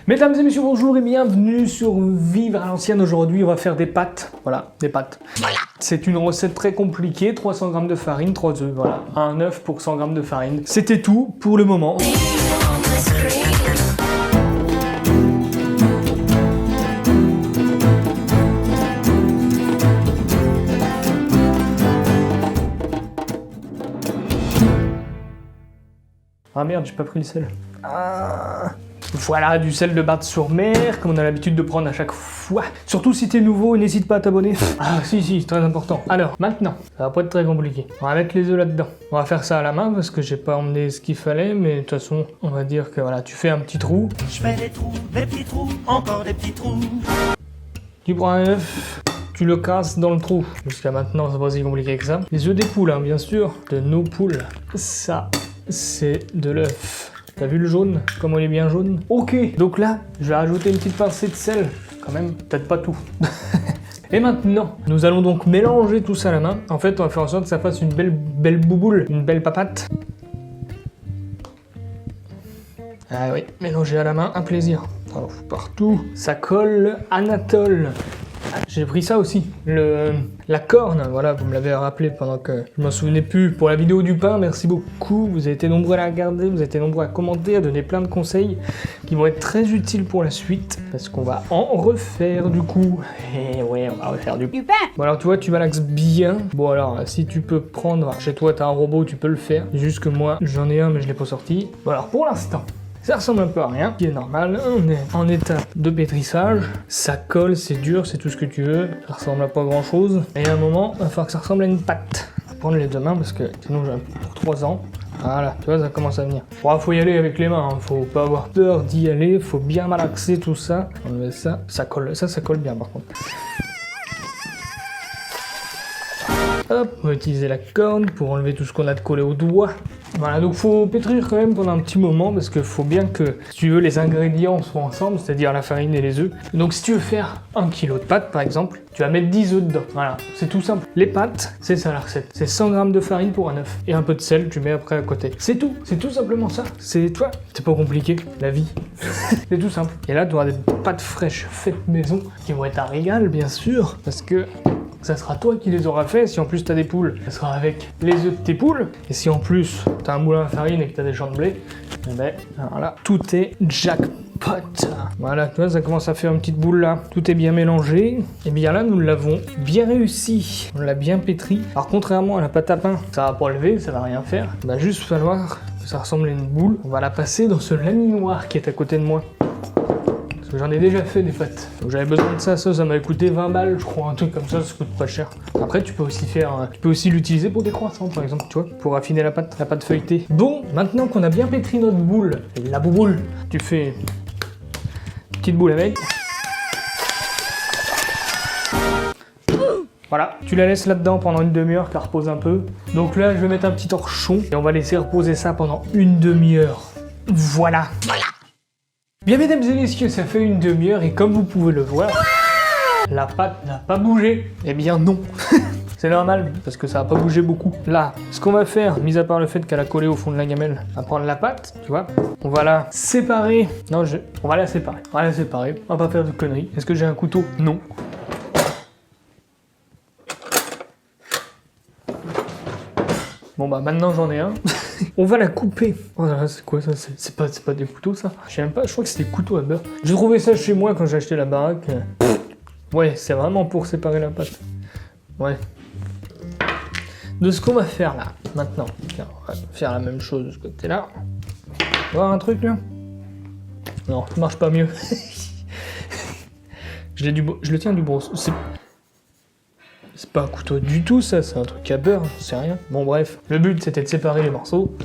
Mesdames et messieurs, bonjour et bienvenue sur Vivre à l'ancienne. Aujourd'hui, on va faire des pâtes. Voilà, des pâtes. C'est une recette très compliquée, 300 g de farine, 3 œufs, voilà. Un œuf pour 100 g de farine. C'était tout pour le moment. Ah merde, j'ai pas pris le sel. Voilà, du sel de Batte-sur-Mer, comme on a l'habitude de prendre à chaque fois. Surtout si t'es nouveau, n'hésite pas à t'abonner. Ah si, c'est très important. Alors, maintenant, ça va pas être très compliqué. On va mettre les œufs là-dedans. On va faire ça à la main parce que j'ai pas emmené ce qu'il fallait, mais de toute façon, on va dire que voilà, tu fais un petit trou. Je fais des trous, des petits trous, encore des petits trous. Tu prends un œuf, tu le casses dans le trou. Jusqu'à maintenant, c'est pas si compliqué que ça. Les œufs des poules, hein, bien sûr, de nos poules. Ça, c'est de l'œuf. T'as vu le jaune? Comment il est bien jaune? Ok, donc là, je vais rajouter une petite pincée de sel. Quand même, peut-être pas tout. Et maintenant, nous allons donc mélanger tout ça à la main. En fait, on va faire en sorte que ça fasse une belle bouboule, une belle papate. Ah oui, mélanger à la main, un plaisir. Oh, partout. Ça colle Anatole. J'ai pris ça aussi, la corne, voilà, vous me l'avez rappelé pendant que je m'en souvenais plus. Pour la vidéo du pain, merci beaucoup, vous avez été nombreux à la regarder, vous avez été nombreux à commenter, à donner plein de conseils qui vont être très utiles pour la suite, parce qu'on va en refaire du coup. Et ouais, on va refaire du pain. Bon alors tu vois, tu malaxes bien. Bon alors, si tu peux prendre, chez toi t'as un robot, tu peux le faire. Juste que moi, j'en ai un mais je l'ai pas sorti. Bon alors pour l'instant, ça ressemble un peu à rien, qui est normal, on est en étape de pétrissage, ça colle, c'est dur, c'est tout ce que tu veux, ça ressemble à pas grand chose, et à un moment, il va falloir que ça ressemble à une pâte. Faut prendre les deux mains parce que sinon j'ai pour 3 ans. Voilà, tu vois, ça commence à venir. Bon, faut y aller avec les mains, hein. Faut pas avoir peur d'y aller, faut bien malaxer tout ça. Enlever ça, ça colle bien par contre. Hop, on va utiliser la corne pour enlever tout ce qu'on a de collé au doigt. Voilà, donc faut pétrir quand même pendant un petit moment parce qu'il faut bien que, si tu veux, les ingrédients soient ensemble, c'est-à-dire la farine et les œufs. Donc si tu veux faire 1 kg de pâtes par exemple, tu vas mettre 10 œufs dedans. Voilà, c'est tout simple. Les pâtes, c'est ça la recette. C'est 100 g de farine pour un œuf. Et un peu de sel, tu mets après à côté. C'est tout simplement ça. C'est toi, c'est pas compliqué, la vie. C'est tout simple. Et là, tu auras des pâtes fraîches faites maison qui vont être un régal, bien sûr, parce que ça sera toi qui les auras fait. Si en plus t'as des poules, ça sera avec les œufs de tes poules. Et si en plus t'as un moulin à farine et que t'as des champs de blé, eh ben voilà, tout est jackpot. Voilà, tu vois, ça commence à faire une petite boule là. Tout est bien mélangé. Et bien là, nous l'avons bien réussi. On l'a bien pétri. Alors contrairement à la pâte à pain, ça va pas lever, ça va rien faire. Il va juste falloir que ça ressemble à une boule. On va la passer dans ce laminoir qui est à côté de moi. J'en ai déjà fait des pâtes. Donc j'avais besoin de ça, ça m'avait coûté 20 balles, je crois, un truc comme ça coûte pas cher. Après tu peux aussi l'utiliser pour des croissants par exemple, tu vois, pour affiner la pâte feuilletée. Bon, maintenant qu'on a bien pétri notre boule, la bouboule, tu fais une petite boule avec. Voilà, tu la laisses là-dedans pendant une demi-heure qu'elle repose un peu. Donc là je vais mettre un petit torchon et on va laisser reposer ça pendant une demi-heure. Voilà. Bien mesdames et messieurs, ça fait une demi-heure et comme vous pouvez le voir, la pâte n'a pas bougé. Eh bien non, c'est normal parce que ça n'a pas bougé beaucoup. Là, ce qu'on va faire, mis à part le fait qu'elle a collé au fond de la gamelle, on va prendre la pâte, tu vois, on va la séparer. Non, on va la séparer. On va pas faire de conneries. Est-ce que j'ai un couteau? Non. Bon bah maintenant j'en ai un. On va la couper. Oh là là, c'est quoi ça? C'est pas des couteaux ça? Je sais même pas, je crois que c'est des couteaux à beurre. J'ai trouvé ça chez moi quand j'ai acheté la baraque. Ouais, c'est vraiment pour séparer la pâte. Ouais. De ce qu'on va faire là, maintenant. Tiens, on va faire la même chose de ce côté-là. Voir un truc là? Non, ça marche pas mieux. je le tiens du brosse. C'est pas un couteau du tout ça, c'est un truc à beurre, je sais rien. Bon bref, le but c'était de séparer les morceaux.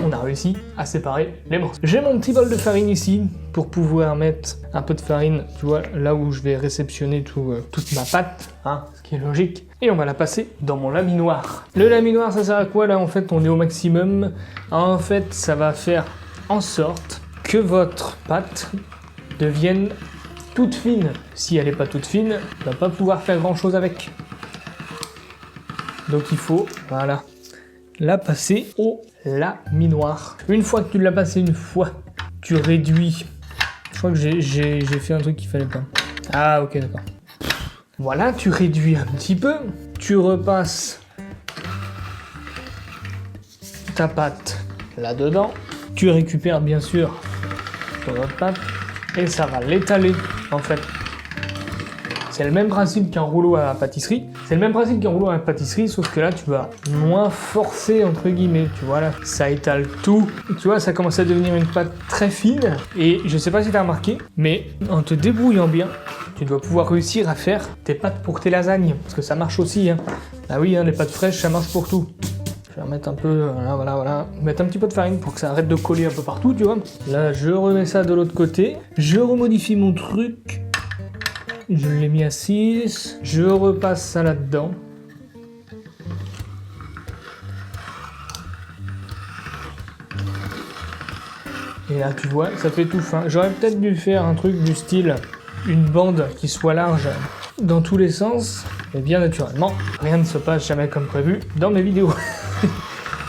On a réussi à séparer les morceaux. J'ai mon petit bol de farine ici pour pouvoir mettre un peu de farine, tu vois, là où je vais réceptionner toute ma pâte, hein, ce qui est logique. Et on va la passer dans mon laminoir. Le laminoir, ça sert à quoi là? En fait, on est au maximum. En fait, ça va faire en sorte que votre pâte devienne toute fine. Si elle n'est pas toute fine, on va pas pouvoir faire grand chose avec. Donc il faut, voilà, la passer au laminoir. Une fois que tu l'as passé une fois, tu réduis crois que j'ai fait un truc qu'il fallait pas. Ah, ok, d'accord. Voilà, tu réduis un petit peu. Tu repasses ta pâte là-dedans. Tu récupères bien sûr ton autre pâte. Et ça va l'étaler, en fait. C'est le même principe qu'un rouleau à pâtisserie. C'est le même principe qu'un rouleau à pâtisserie, sauf que là, tu vas moins forcer, entre guillemets. Tu vois, là, ça étale tout. Tu vois, ça commence à devenir une pâte très fine. Et je sais pas si tu as remarqué, mais en te débrouillant bien, tu dois pouvoir réussir à faire tes pâtes pour tes lasagnes. Parce que ça marche aussi, hein. Ah oui, hein, les pâtes fraîches, ça marche pour tout. Je vais remettre un peu, voilà. Mettre un petit peu de farine pour que ça arrête de coller un peu partout, tu vois. Là, je remets ça de l'autre côté. Je remodifie mon truc. Je l'ai mis à 6. Je repasse ça là-dedans. Et là, tu vois, ça fait tout fin. J'aurais peut-être dû faire un truc du style une bande qui soit large dans tous les sens. Mais bien naturellement, rien ne se passe jamais comme prévu dans mes vidéos.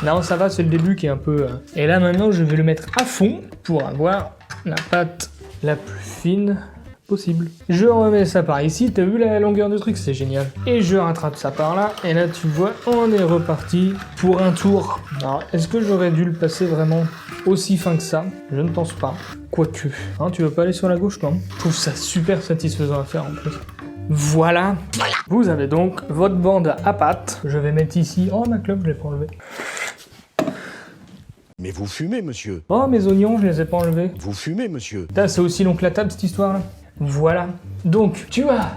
Non, ça va, c'est le début qui est un peu... Et là, maintenant, je vais le mettre à fond pour avoir la pâte la plus fine possible. Je remets ça par ici, t'as vu la longueur du truc, c'est génial. Et je rattrape ça par là, et là, tu vois, on est reparti pour un tour. Alors, est-ce que j'aurais dû le passer vraiment aussi fin que ça? Je ne pense pas. Quoique. Hein, tu veux pas aller sur la gauche, non? Je trouve ça super satisfaisant à faire, en plus. Voilà. Vous avez donc votre bande à pâte. Je vais mettre ici... Oh, ma clope, je l'ai pas enlevée. Mais vous fumez, monsieur. Oh, mes oignons, je les ai pas enlevés. Vous fumez, monsieur. Putain, c'est aussi long que la table, cette histoire-là. Voilà. Donc, tu as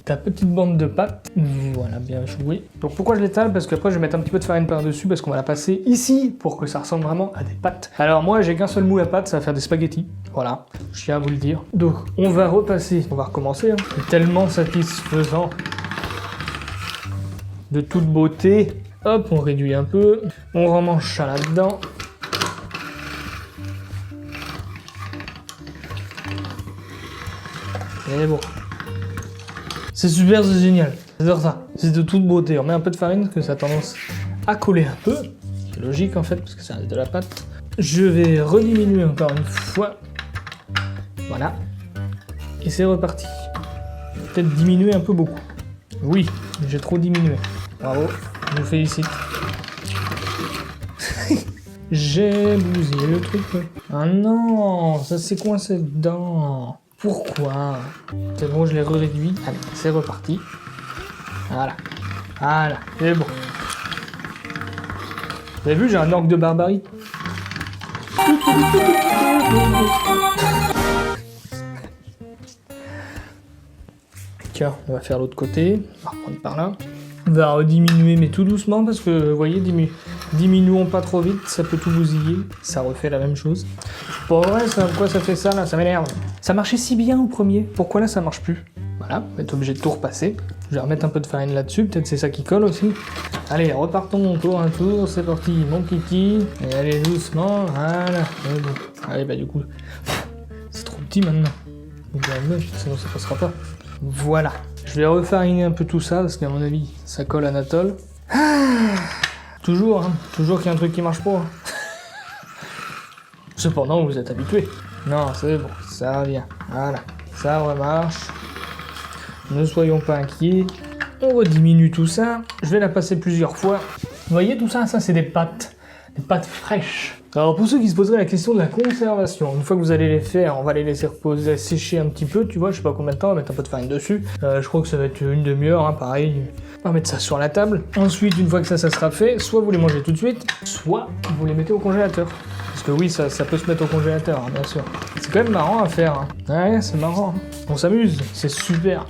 ta petite bande de pâte. Voilà, bien joué. Donc, pourquoi je l'étale? Parce qu'après, je vais mettre un petit peu de farine par-dessus parce qu'on va la passer ici pour que ça ressemble vraiment à des pâtes. Alors, moi, j'ai qu'un seul moule à pâte, ça va faire des spaghettis. Voilà, je tiens à vous le dire. Donc, on va recommencer. Hein. C'est tellement satisfaisant. De toute beauté. Hop, on réduit un peu. On remange ça là-dedans. Et bon. C'est super, c'est génial. J'adore ça. C'est de toute beauté. On met un peu de farine parce que ça a tendance à coller un peu. C'est logique en fait parce que ça reste de la pâte. Je vais rediminuer encore une fois. Voilà. Et c'est reparti. Peut-être diminuer un peu beaucoup. Oui, j'ai trop diminué. Bravo, je vous félicite. J'ai bousillé le truc. Ah non, ça s'est coincé dedans. Pourquoi? C'est bon, je l'ai réduit. Allez, c'est reparti. Voilà. Voilà, c'est bon. Vous avez vu, j'ai un orgue de barbarie. Tiens, on va faire l'autre côté. On va reprendre par là. On va rediminuer, mais tout doucement, parce que, vous voyez, diminuons pas trop vite, ça peut tout bousiller. Ça refait la même chose. Pour vrai, ça, pourquoi ça fait ça, là? Ça m'énerve. Ça marchait si bien au premier. Pourquoi là, ça marche plus? Voilà, on va être obligé de tout repasser. Je vais remettre un peu de farine là-dessus, peut-être c'est ça qui colle aussi. Allez, repartons pour un tour, c'est parti, mon kiki. Et allez doucement, voilà. Bon. Allez, bah du coup, c'est trop petit maintenant. Donc, sinon ça passera pas. Voilà. Je vais refariner un peu tout ça, parce qu'à mon avis, ça colle à Anatole. Ah, toujours qu'il y a un truc qui marche pas. Cependant, vous êtes habitués. Non, c'est bon, ça vient. Voilà, ça remarche. Ne soyons pas inquiets. On rediminue tout ça. Je vais la passer plusieurs fois. Vous voyez tout ça, ça c'est des pâtes. Des pâtes fraîches. Alors pour ceux qui se poseraient la question de la conservation, une fois que vous allez les faire, on va les laisser reposer, sécher un petit peu, tu vois, je sais pas combien de temps, on va mettre un peu de farine dessus. Je crois que ça va être une demi-heure, hein, pareil. On va mettre ça sur la table. Ensuite, une fois que ça sera fait, soit vous les mangez tout de suite, soit vous les mettez au congélateur. Parce que oui, ça peut se mettre au congélateur, hein, bien sûr. C'est quand même marrant à faire. Hein. Ouais, c'est marrant. On s'amuse, c'est super.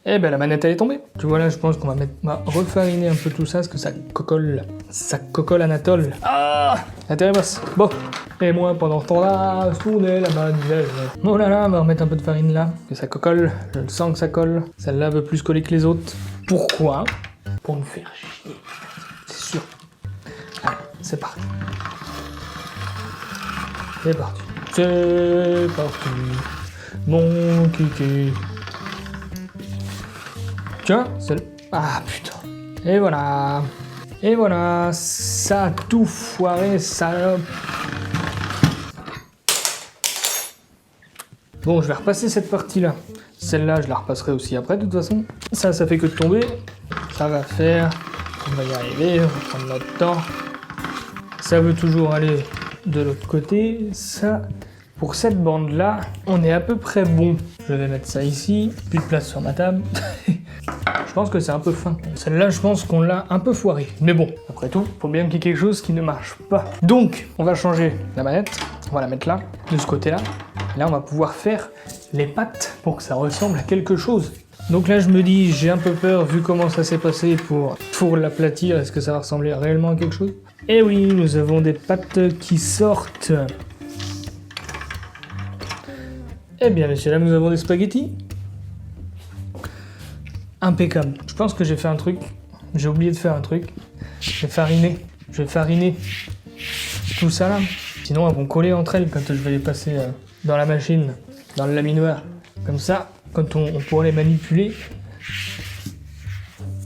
Eh ben la manette elle est tombée. Tu vois là, je pense qu'on va refariner un peu tout ça parce que ça cocolle Anatole. Ah, intérêt boss. Bon. Et moi pendant ce temps-là, je tournais la manivelle. Oh là là, on va remettre un peu de farine là, que ça cocolle. Je le sens que ça colle. Celle-là veut plus coller que les autres. Pourquoi? Pour nous faire chier. C'est sûr. Allez, c'est parti. C'est parti. C'est parti. Mon kiki. Tiens, c'est le... Ah putain. Et voilà. Et voilà. Ça a tout foiré, salope. Bon, je vais repasser cette partie-là. Celle-là, je la repasserai aussi après, de toute façon. Ça fait que de tomber. Ça va faire. On va y arriver, on va prendre notre temps. Ça veut toujours aller de l'autre côté. Ça, pour cette bande-là, on est à peu près bon. Je vais mettre ça ici. Plus de place sur ma table. Je pense que c'est un peu fin. Celle-là, je pense qu'on l'a un peu foirée. Mais bon, après tout, faut bien qu'il y ait quelque chose qui ne marche pas. Donc, on va changer la manette. On va la mettre là, de ce côté-là. Là, on va pouvoir faire les pattes pour que ça ressemble à quelque chose. Donc là, je me dis, j'ai un peu peur, vu comment ça s'est passé pour l'aplatir. Est-ce que ça va ressembler réellement à quelque chose? Eh oui, nous avons des pattes qui sortent. Eh bien, messieurs, là, nous avons des spaghettis. Impeccable. Je pense que j'ai fait un truc. J'ai oublié de faire un truc. Je vais fariner tout ça là. Sinon, elles vont coller entre elles quand je vais les passer dans la machine, dans le laminoir. Comme ça, quand on pourra les manipuler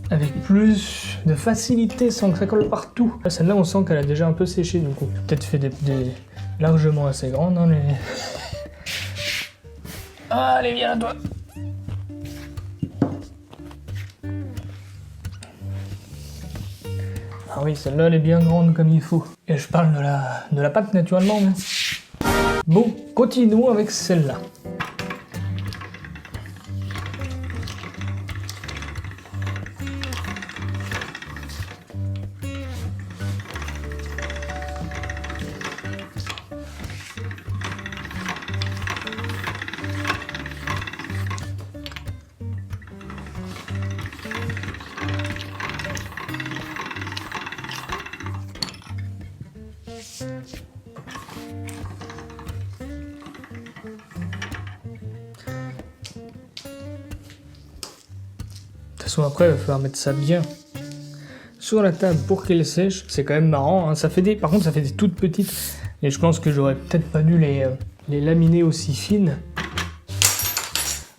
avec plus de facilité sans que ça colle partout. Là, celle-là, on sent qu'elle a déjà un peu séché du coup. Peut-être fait des largement assez grandes, hein, les... Ah, allez, viens à toi. Ah oui, celle-là, elle est bien grande comme il faut. Et je parle de la pâte naturellement. Mais... Bon, continuons avec celle-là. De toute façon, après, il va falloir mettre ça bien sur la table pour qu'elle sèche. C'est quand même marrant, hein. Par contre, ça fait des toutes petites. Et je pense que j'aurais peut-être pas dû les laminer aussi fines.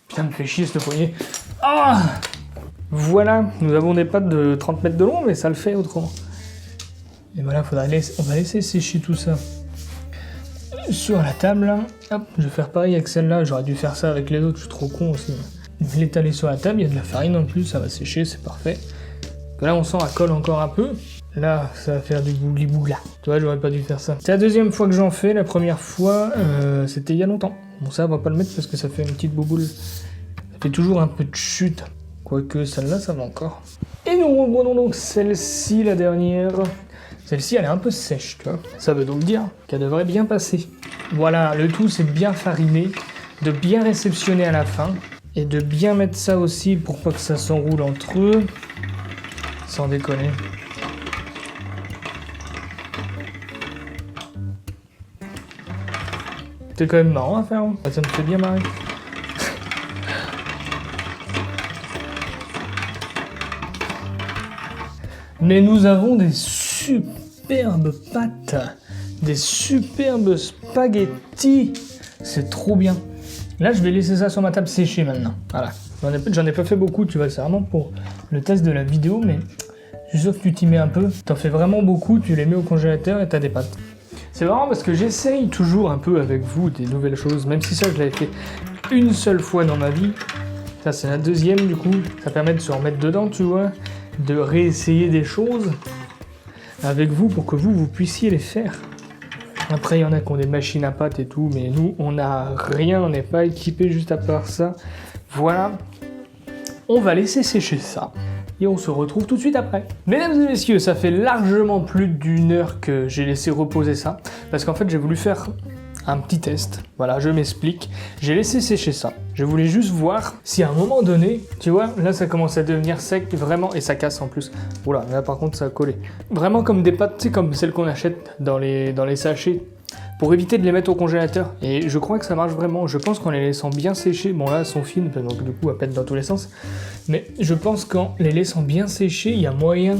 Putain, me fait chier cette poignée. Ah! Voilà, nous avons des pâtes de 30 mètres de long, mais ça le fait autrement. Et voilà, on va laisser sécher tout ça sur la table. Hop, je vais faire pareil avec celle-là. J'aurais dû faire ça avec les autres, je suis trop con aussi. Je vais l'étaler sur la table, il y a de la farine en plus, ça va sécher, c'est parfait. Là, on sent qu'elle colle encore un peu. Là, ça va faire du bougli-bougla. Tu vois, j'aurais pas dû faire ça. C'est la deuxième fois que j'en fais. La première fois, c'était il y a longtemps. Bon, ça, on va pas le mettre parce que ça fait une petite bouboule. Ça fait toujours un peu de chute. Quoique, celle-là, ça va encore. Et nous reprenons donc celle-ci, la dernière. Celle-ci, elle est un peu sèche, tu vois. Ça veut donc dire qu'elle devrait bien passer. Voilà, le tout, c'est de bien fariner, de bien réceptionner à la fin. Et de bien mettre ça aussi pour pas que ça s'enroule entre eux. Sans déconner. C'est quand même marrant à faire, hein. Ça me fait bien marrer. Mais nous avons des superbes pâtes. Des superbes spaghettis. C'est trop bien. Là, je vais laisser ça sur ma table sécher maintenant. Voilà. J'en ai pas fait beaucoup, tu vois, c'est vraiment pour le test de la vidéo, mais je suis sûr que tu t'y mets un peu. T'en fais vraiment beaucoup, tu les mets au congélateur et t'as des pâtes. C'est marrant parce que j'essaye toujours un peu avec vous des nouvelles choses, même si ça, je l'avais fait une seule fois dans ma vie. Ça, c'est la deuxième, du coup. Ça permet de se remettre dedans, tu vois, de réessayer des choses avec vous pour que vous puissiez les faire. Après, il y en a qui ont des machines à pâtes et tout, mais nous, on n'a rien, on n'est pas équipé juste à part ça. Voilà. On va laisser sécher ça. Et on se retrouve tout de suite après. Mesdames et messieurs, ça fait largement plus d'1 heure que j'ai laissé reposer ça. Parce qu'en fait, j'ai voulu faire un petit test. Voilà, je m'explique. J'ai laissé sécher ça. Je voulais juste voir si à un moment donné, tu vois, là ça commence à devenir sec vraiment, et ça casse en plus. Oula, là par contre ça a collé. Vraiment comme des pâtes, tu sais, comme celles qu'on achète dans les sachets, pour éviter de les mettre au congélateur. Et je crois que ça marche vraiment. Je pense qu'en les laissant bien sécher, bon là elles sont fines, donc du coup elles pètent dans tous les sens, mais je pense qu'en les laissant bien sécher, il y a moyen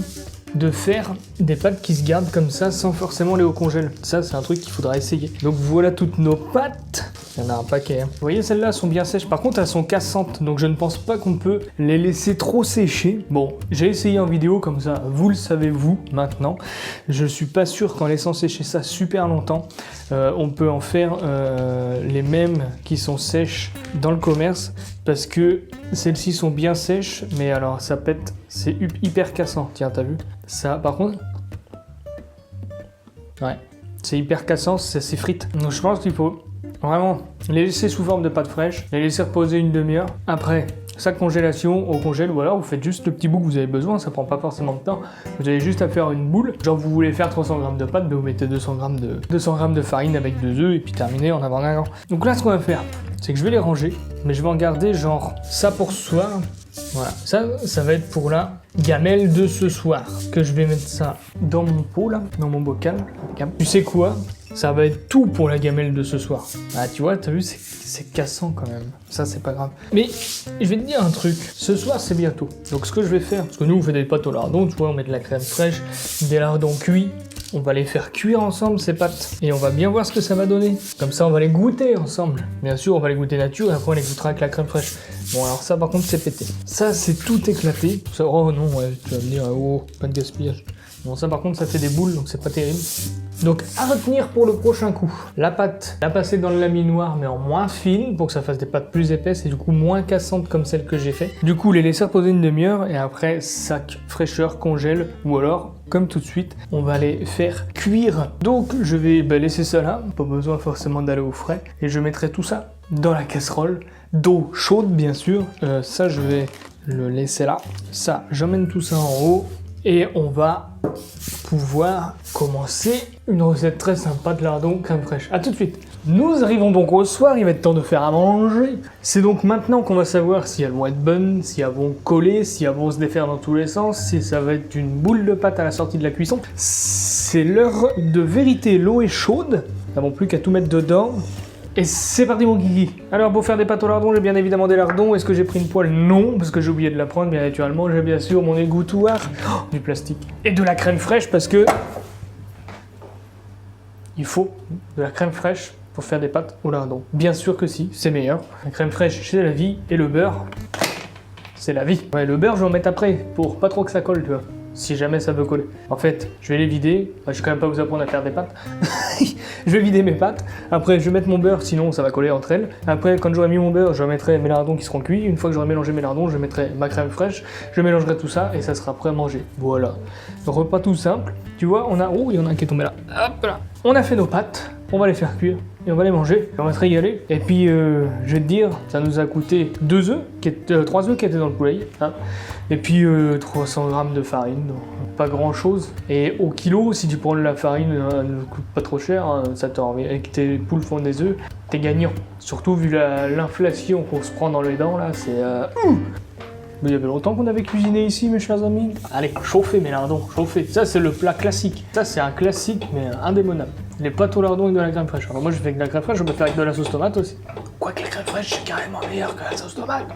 de faire des pâtes qui se gardent comme ça sans forcément les au congèle. Ça, c'est un truc qu'il faudra essayer. Donc voilà toutes nos pâtes. Il y en a un paquet. Hein. Vous voyez, celles-là sont bien sèches. Par contre, elles sont cassantes. Donc, je ne pense pas qu'on peut les laisser trop sécher. Bon, j'ai essayé en vidéo comme ça. Vous le savez, vous, maintenant. Je suis pas sûr qu'en laissant sécher ça super longtemps, on peut en faire les mêmes qui sont sèches dans le commerce. Parce que celles-ci sont bien sèches. Mais alors, ça pète. C'est hyper cassant. Tiens, t'as vu? Ça, par contre... Ouais. C'est hyper cassant, ça s'effrite. Donc, je pense qu'il faut... Vraiment, les laisser sous forme de pâte fraîche, les laisser reposer une demi-heure. Après, sa congélation au congèle, ou alors vous faites juste le petit bout que vous avez besoin, ça prend pas forcément de temps. Vous avez juste à faire une boule. Genre vous voulez faire 300 g de pâte, ben vous mettez 200 g de farine avec 2 œufs et puis terminé en avant un grand. Donc là, ce qu'on va faire, c'est que je vais les ranger, mais je vais en garder genre ça pour ce soir. Voilà, ça va être pour la gamelle de ce soir. Que je vais mettre ça dans mon pot là, dans mon bocal. Tu sais quoi? Ça va être tout pour la gamelle de ce soir. Ah, tu vois, t'as vu, c'est cassant quand même. Ça, c'est pas grave. Mais je vais te dire un truc. Ce soir, c'est bientôt. Donc, ce que je vais faire, parce que nous, on fait des pâtes au lardon, tu vois, on met de la crème fraîche, des lardons cuits. On va les faire cuire ensemble, ces pâtes. Et on va bien voir ce que ça va donner. Comme ça, on va les goûter ensemble. Bien sûr, on va les goûter nature et après, on les goûtera avec la crème fraîche. Bon, alors ça, par contre, c'est pété. Ça, c'est tout éclaté. Ça, oh non, ouais, tu vas me dire, oh, pas de gaspillage. Bon, ça, par contre, ça fait des boules, donc c'est pas terrible. Donc, à retenir pour le prochain coup. La pâte, la passer dans le laminoir, mais en moins fine, pour que ça fasse des pâtes plus épaisses et du coup moins cassantes comme celles que j'ai fait. Du coup, les laisser reposer une demi-heure et après, sac, fraîcheur, congèle, ou alors, comme tout de suite, on va les faire cuire. Donc, je vais laisser ça là, pas besoin forcément d'aller au frais, et je mettrai tout ça dans la casserole, d'eau chaude, bien sûr. Ça, je vais le laisser là. Ça, j'emmène tout ça en haut. Et on va pouvoir commencer une recette très sympa de lardon crème fraîche. A tout de suite. Nous arrivons donc au soir, il va être temps de faire à manger. C'est donc maintenant qu'on va savoir si elles vont être bonnes, si elles vont coller, si elles vont se défaire dans tous les sens, si ça va être une boule de pâte à la sortie de la cuisson. C'est l'heure de vérité, l'eau est chaude. Nous n'avons plus qu'à tout mettre dedans. Et c'est parti mon kiki. Alors pour faire des pâtes au lardon, j'ai bien évidemment des lardons. Est-ce que j'ai pris une poêle? Non, parce que j'ai oublié de la prendre bien naturellement. J'ai bien sûr mon égouttoir, du plastique, et de la crème fraîche parce que il faut de la crème fraîche pour faire des pâtes au lardon. Bien sûr que si, c'est meilleur. La crème fraîche, c'est la vie, et le beurre, c'est la vie. Ouais, le beurre, je vais en mettre après, pour pas trop que ça colle, tu vois. Si jamais ça veut coller. En fait, je vais les vider. Je vais quand même pas vous apprendre à faire des pâtes. Je vais vider mes pâtes. Après, je vais mettre mon beurre, sinon ça va coller entre elles. Après, quand j'aurai mis mon beurre, je mettrai mes lardons qui seront cuits. Une fois que j'aurai mélangé mes lardons, je mettrai ma crème fraîche. Je mélangerai tout ça et ça sera prêt à manger. Voilà. Repas tout simple. Tu vois, on a... Oh, il y en a un qui est tombé là. Hop là. On a fait nos pâtes. On va les faire cuire. Et on va les manger, et on va se régaler. Et puis, je vais te dire, ça nous a coûté 3 œufs qui étaient dans le poulailler. Hein. Et puis, 300 g de farine, donc pas grand chose. Et au kilo, si tu prends de la farine, elle ne coûte pas trop cher, hein, ça t'en revient. Et que tes poules font des œufs, t'es gagnant. Surtout vu l'inflation qu'on se prend dans les dents, là, c'est... Mais il y avait longtemps qu'on avait cuisiné ici, mes chers amis. Allez, chauffez mes lardons, chauffez. Ça, c'est le plat classique. Ça, c'est un classique, mais indémodable. Les pâtes au lardon avec de la crème fraîche. Alors moi, je fais avec de la crème fraîche, je peux faire avec de la sauce tomate aussi. Quoique la crème fraîche, c'est carrément meilleur que la sauce tomate.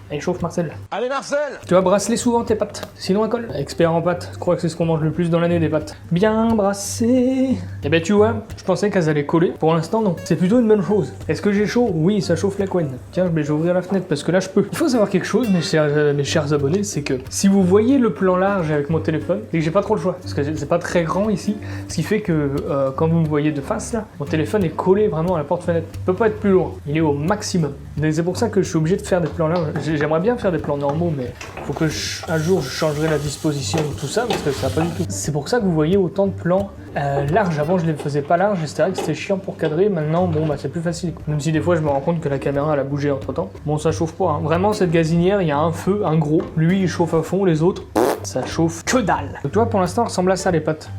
Allez, chauffe, Marcel. Allez, Marcel! Tu vas brasser souvent tes pâtes, sinon elles collent. Expert en pâtes, je crois que c'est ce qu'on mange le plus dans l'année, des pâtes. Bien brassées. Eh ben tu vois, je pensais qu'elles allaient coller. Pour l'instant, non. C'est plutôt une bonne chose. Est-ce que j'ai chaud? Oui, ça chauffe la couenne. Tiens, je vais ouvrir la fenêtre parce que là, je peux. Il faut savoir quelque chose, mes chers abonnés, c'est que si vous voyez le plan large avec mon téléphone, c'est que j'ai pas trop le choix. Parce que c'est pas très grand ici. Ce qui fait que quand vous me voyez de face, là, mon téléphone est collé vraiment à la porte-fenêtre. Il peut pas être plus loin. Il est au maximum. Et c'est pour ça que je suis obligé de faire des plans larges. J'aimerais bien faire des plans normaux, mais faut que un jour je changerai la disposition de tout ça parce que ça va pas du tout. C'est pour ça que vous voyez autant de plans larges. Avant, je les faisais pas larges et c'était vrai que c'était chiant pour cadrer. Maintenant, bon, bah c'est plus facile. Même si des fois, je me rends compte que la caméra elle a bougé entre temps. Bon, ça chauffe pas. Hein. Vraiment, cette gazinière, il y a un feu, un gros. Lui, il chauffe à fond. Les autres, ça chauffe que dalle. Donc, tu vois, pour l'instant, ça ressemble à ça les pâtes.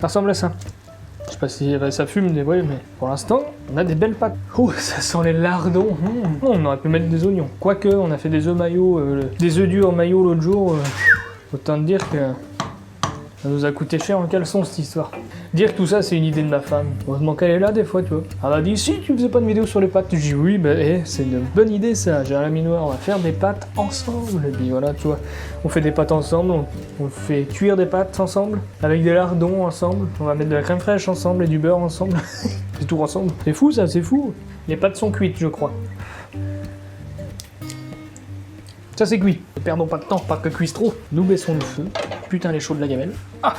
Ça ressemble à ça. Je sais pas si ça fume, des ouais, mais pour l'instant, on a des belles pâtes. Oh, ça sent les lardons. On aurait pu mettre des oignons. Quoique, on a fait des œufs maillots, des œufs durs maillots l'autre jour. Autant te dire que ça nous a coûté cher en caleçon cette histoire. Dire que tout ça, c'est une idée de ma femme. Heureusement qu'elle est là des fois, tu vois. Elle m'a dit, si tu faisais pas de vidéo sur les pâtes. Je dis, oui, bah, c'est une bonne idée ça. J'ai un laminoir, on va faire des pâtes ensemble. Et puis voilà, tu vois. On fait des pâtes ensemble, on fait cuire des pâtes ensemble, avec des lardons ensemble. On va mettre de la crème fraîche ensemble et du beurre ensemble. C'est tout ensemble. C'est fou ça, c'est fou. Les pâtes sont cuites, je crois. Ça c'est cuit. Ne perdons pas de temps, pas que cuise trop. Nous baissons le feu. Putain, elle est chaude la gamelle. Ah!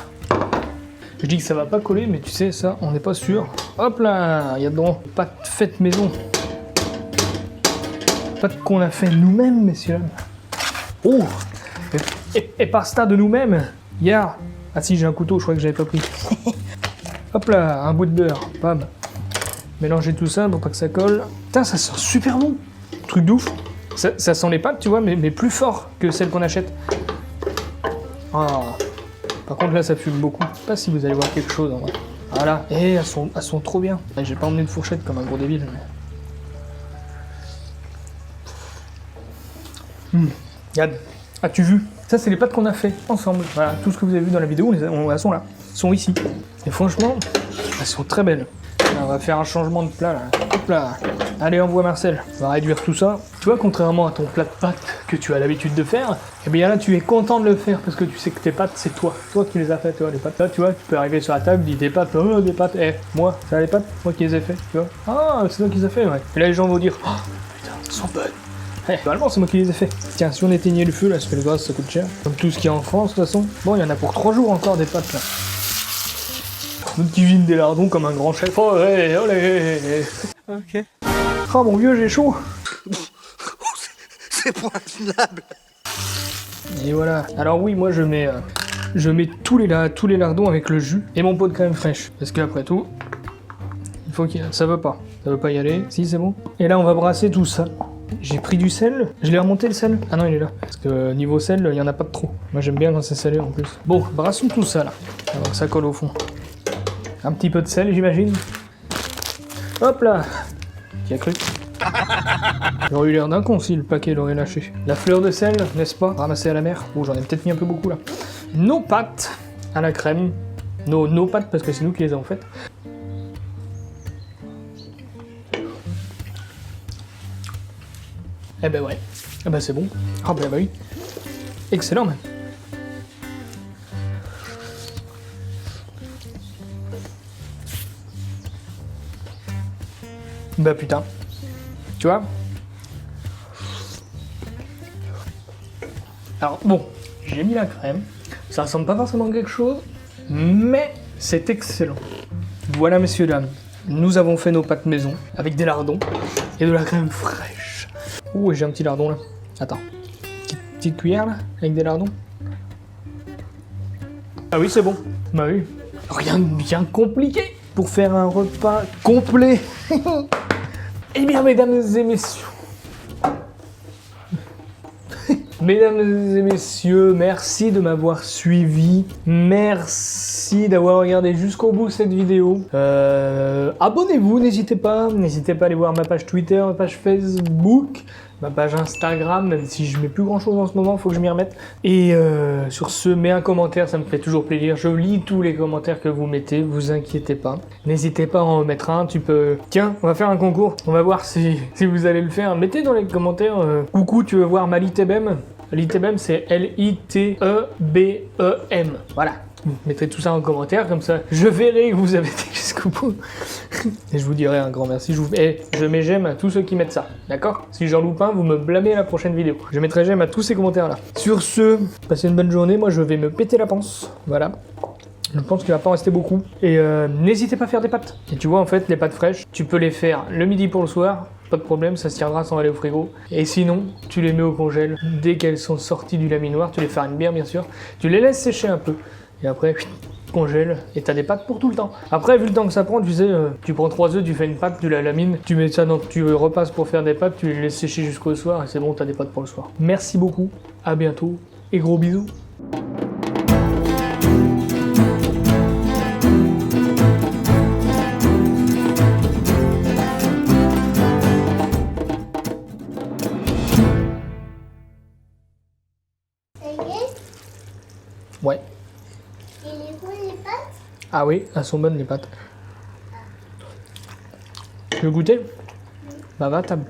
Je dis que ça va pas coller, mais tu sais, ça, on n'est pas sûr. Hop là, il y a dedans pâtes faites maison. Pâtes qu'on a fait nous-mêmes, messieurs. Oh! Et pasta de nous-mêmes. Hier. Ah si, j'ai un couteau, je crois que j'avais pas pris. Hop là, un bout de beurre. Bam. Mélanger tout ça pour pas que ça colle. Putain, ça sent super bon. Truc de ouf. Ça sent les pâtes, tu vois, mais plus fort que celles qu'on achète. Ah. Par contre, là, ça fume beaucoup. Je sais pas si vous allez voir quelque chose, en vrai. Voilà. Et elles sont trop bien. J'ai pas emmené de fourchette comme un gros débile. Regarde. As-tu vu? Ça, c'est les pâtes qu'on a fait ensemble. Voilà, tout ce que vous avez vu dans la vidéo, elles sont là. Elles sont ici. Et franchement, elles sont très belles. Là, on va faire un changement de plat, là. Hop là. Allez, envoie Marcel. On va réduire tout ça. Tu vois, contrairement à ton plat de pâtes que tu as l'habitude de faire, eh bien là, tu es content de le faire parce que tu sais que tes pâtes, c'est toi. Toi qui les as faites, toi, les pâtes. Là, tu vois, tu peux arriver sur la table, dis des pâtes, oh, des pâtes. Eh, moi, ça les pâtes, moi qui les ai fait, tu vois. Ah, c'est toi qui les as fait, ouais. Et là, les gens vont dire, oh, putain, elles sont bonnes. Eh, normalement, c'est moi qui les ai fait. Tiens, si on éteignait le feu, là, parce que le gaz, ça coûte cher. Comme tout ce qu'il y a en France, de toute façon. Bon, il y en a pour 3 jours encore des pâtes, là. Notre qui vine des lardons comme un grand chef. Oh, ouais, olé. Ok. Oh, mon vieux, j'ai chaud. C'est pas intenable. Et voilà. Alors oui, moi, je mets tous les lardons avec le jus et mon pot de crème fraîche. Parce qu'après tout, il faut qu'il... Ça veut pas y aller. Si, c'est bon. Et là, on va brasser tout ça. J'ai pris du sel. Je l'ai remonté le sel. Ah non, il est là. Parce que niveau sel, il y en a pas de trop. Moi, j'aime bien quand c'est salé en plus. Bon, brassons tout ça là. Alors que ça colle au fond. Un petit peu de sel, j'imagine. Hop là. Qui a cru? J'aurais eu l'air d'un con si le paquet l'aurait lâché. La fleur de sel, n'est-ce pas? Ramassée à la mer. Oh, j'en ai peut-être mis un peu beaucoup là. Nos pâtes à la crème. Nos pâtes parce que c'est nous qui les avons faites. Eh ben ouais. Eh ben c'est bon. Ah ben bah oui. Excellent même. Bah putain. Tu vois? Alors bon, j'ai mis la crème. Ça ressemble pas forcément à quelque chose, mais c'est excellent. Voilà messieurs dames, nous avons fait nos pâtes maison avec des lardons et de la crème fraîche. Ouh, j'ai un petit lardon là. Attends. Petite cuillère là, avec des lardons. Ah oui, c'est bon. Bah oui. Rien de bien compliqué pour faire un repas complet. Eh bien, mesdames et messieurs, mesdames et messieurs, merci de m'avoir suivi, merci d'avoir regardé jusqu'au bout cette vidéo. Abonnez-vous, n'hésitez pas à aller voir ma page Twitter, ma page Facebook, ma page Instagram, même si je mets plus grand chose en ce moment, faut que je m'y remette. Et sur ce, mets un commentaire, ça me fait toujours plaisir. Je lis tous les commentaires que vous mettez, vous inquiétez pas. N'hésitez pas à en mettre un, tu peux... Tiens, on va faire un concours, on va voir si vous allez le faire. Mettez dans les commentaires, coucou, tu veux voir Malitebem? Litebem, c'est L-I-T-E-B-E-M. Voilà. Vous mettrez tout ça en commentaire, comme ça je verrai que vous avez été jusqu'au bout. Et je vous dirai un grand merci. Je mets j'aime à tous ceux qui mettent ça, d'accord? Si j'en loupe un, vous me blâmez à la prochaine vidéo. Je mettrai j'aime à tous ces commentaires-là. Sur ce, passez une bonne journée. Moi, je vais me péter la panse. Voilà. Je pense qu'il va pas en rester beaucoup. Et n'hésitez pas à faire des pâtes. Et tu vois, en fait, les pâtes fraîches, tu peux les faire le midi pour le soir. Pas de problème, ça se tiendra sans aller au frigo. Et sinon, tu les mets au congèle. Dès qu'elles sont sorties du laminoir, tu les farines bien sûr. Tu les laisses sécher un peu. Et après, congèle. Et t'as des pâtes pour tout le temps. Après, vu le temps que ça prend, tu sais, tu prends 3 œufs, tu fais une pâte, tu la lamines. Tu mets ça dans... Tu repasses pour faire des pâtes, tu les laisses sécher jusqu'au soir. Et c'est bon, t'as des pâtes pour le soir. Merci beaucoup. À bientôt. Et gros bisous. Ouais. Et les quoi les pâtes? Ah oui, elles sont bonnes les pâtes. Tu veux goûter? Bah va à table.